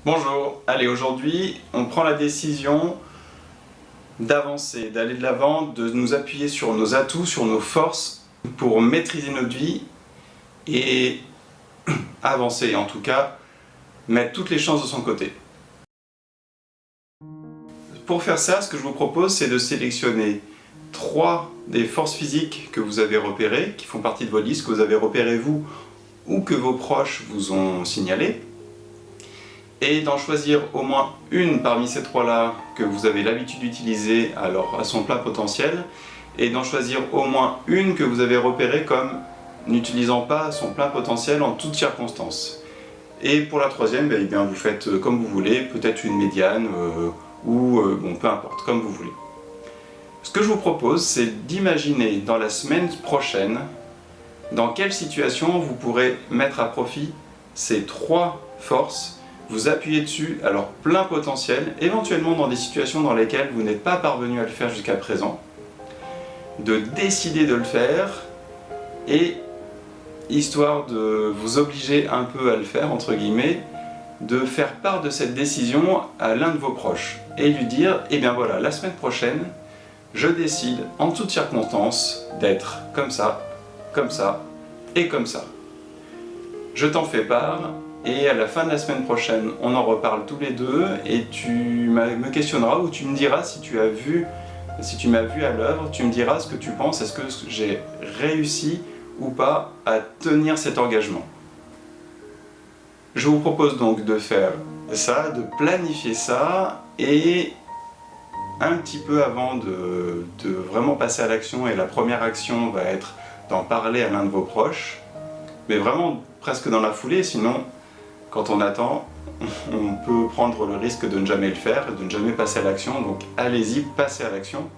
Bonjour, allez, aujourd'hui on prend la décision d'avancer, d'aller de l'avant, de nous appuyer sur nos atouts, sur nos forces pour maîtriser notre vie et avancer, en tout cas mettre toutes les chances de son côté. Pour faire ça, ce que je vous propose, c'est de sélectionner 3 des forces physiques que vous avez repérées, qui font partie de vos listes, que vous avez repérées vous ou que vos proches vous ont signalées, et d'en choisir au moins une parmi ces 3-là que vous avez l'habitude d'utiliser à son plein potentiel, et d'en choisir au moins une que vous avez repérée comme n'utilisant pas son plein potentiel en toutes circonstances. Et pour la troisième, eh bien, vous faites comme vous voulez, peut-être une médiane bon, peu importe, comme vous voulez. Ce que je vous propose, c'est d'imaginer dans la semaine prochaine dans quelle situation vous pourrez mettre à profit ces 3 forces, vous appuyer dessus à leur plein potentiel, éventuellement dans des situations dans lesquelles vous n'êtes pas parvenu à le faire jusqu'à présent, de décider de le faire, et histoire de vous obliger un peu à le faire, entre guillemets, de faire part de cette décision à l'un de vos proches, et lui dire, eh bien voilà, la semaine prochaine, je décide en toutes circonstances d'être comme ça et comme ça. Je t'en fais part, et à la fin de la semaine prochaine, on en reparle tous les deux, et tu me questionneras ou tu me diras si tu m'as vu à l'œuvre, tu me diras ce que tu penses, est-ce que j'ai réussi ou pas à tenir cet engagement. Je vous propose donc de faire ça, de planifier ça, et un petit peu avant de vraiment passer à l'action, et la première action va être d'en parler à l'un de vos proches, mais vraiment presque dans la foulée, sinon quand on attend, on peut prendre le risque de ne jamais le faire, de ne jamais passer à l'action, donc allez-y, passez à l'action.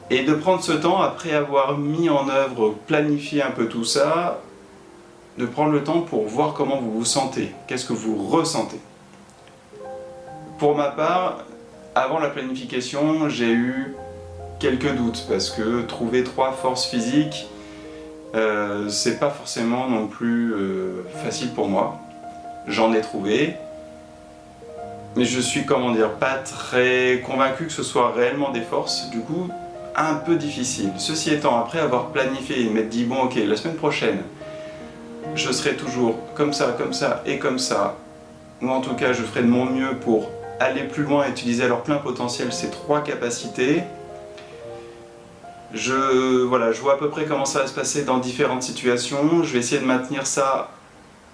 Et de prendre ce temps, après avoir mis en œuvre, planifié un peu tout ça, de prendre le temps pour voir comment vous vous sentez, qu'est-ce que vous ressentez. Pour ma part, avant la planification, j'ai eu quelques doutes, parce que trouver 3 forces physiques, c'est pas forcément non plus facile pour moi. J'en ai trouvé, mais je suis, comment dire, pas très convaincu que ce soit réellement des forces, du coup, un peu difficile. Ceci étant, après avoir planifié et m'être dit, bon ok, la semaine prochaine, je serai toujours comme ça et comme ça, ou en tout cas, je ferai de mon mieux pour aller plus loin et utiliser à leur plein potentiel ces 3 capacités. Je vois à peu près comment ça va se passer dans différentes situations. Je vais essayer de maintenir ça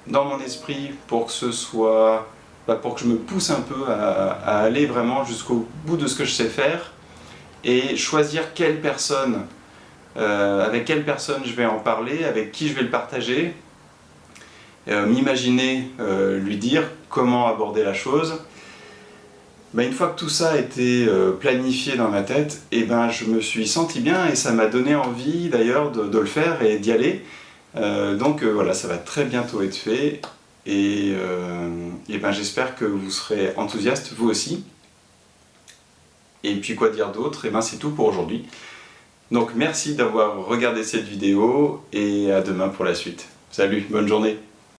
dans mon esprit pour que ce soit, pour que je me pousse un peu à aller vraiment jusqu'au bout de ce que je sais faire, et choisir quelle personne, avec quelle personne je vais en parler, avec qui je vais le partager, m'imaginer lui dire comment aborder la chose. Une fois que tout ça a été planifié dans ma tête, je me suis senti bien, et ça m'a donné envie d'ailleurs de le faire et d'y aller. Voilà, ça va très bientôt être fait, et j'espère que vous serez enthousiastes, vous aussi. Et puis quoi dire d'autre, c'est tout pour aujourd'hui. Donc merci d'avoir regardé cette vidéo, et à demain pour la suite. Salut, bonne journée.